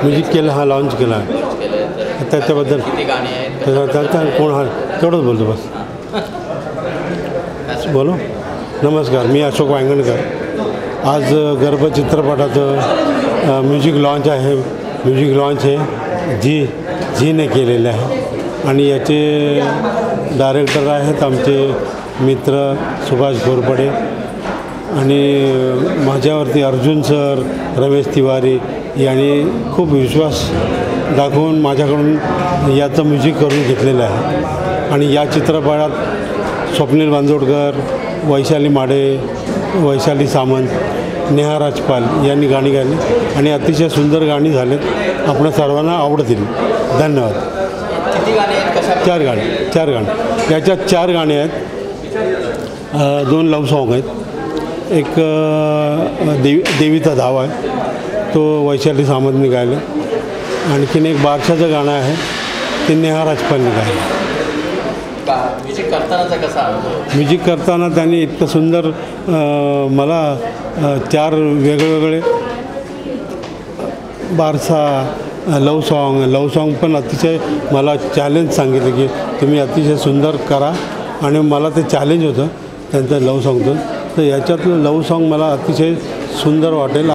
Music केलं, हा launch केला आहे. त्याच्याबद्दल त्याचा कोण हा तेवढंच बोलतो बस. बोलो. नमस्कार, मी अशोक वांगणकर. आज गर्भ चित्रपटाचं म्युझिक लॉन्च आहे. म्युझिक लॉन्च हे झीने केलेलं आहे आणि याचे डायरेक्टर आहेत आमचे मित्र सुभाष घोरपडे आणि माझ्यावरती अर्जुन सर, रमेश तिवारी यांनी खूप विश्वास दाखवून माझ्याकडून याचं म्युझिक करून घेतलेलं आहे. आणि या चित्रपटात स्वप्नील बांदोडकर, वैशाली माडे, वैशाली सामंत, नेहा राजपाल यांनी गाणी गायली आणि अतिशय सुंदर गाणी झालेत. आपण सर्वांना आवडतील. धन्यवाद. चार गाणी याच्यात 4 गाणी आहेत. 2 लव्ह सॉन्ग आहेत. एक देवीचा धावा आहे, तो वैशाली सामंतने गायलं. आणखीन एक बादशाचं गाणं आहे, ते नेहा राजपालने गायलं. म्युझिक करताना त्यांनी इतकं सुंदर मला 4 वेगवेगळे बारसा लव सॉन्ग पण अतिशय मला चॅलेंज सांगितलं की तुम्ही अतिशय सुंदर करा आणि मला ते चॅलेंज होतं त्यांचं लव सॉन्गचं. तर याच्यातलं लव सॉन्ग मला अतिशय सुंदर वाटेल.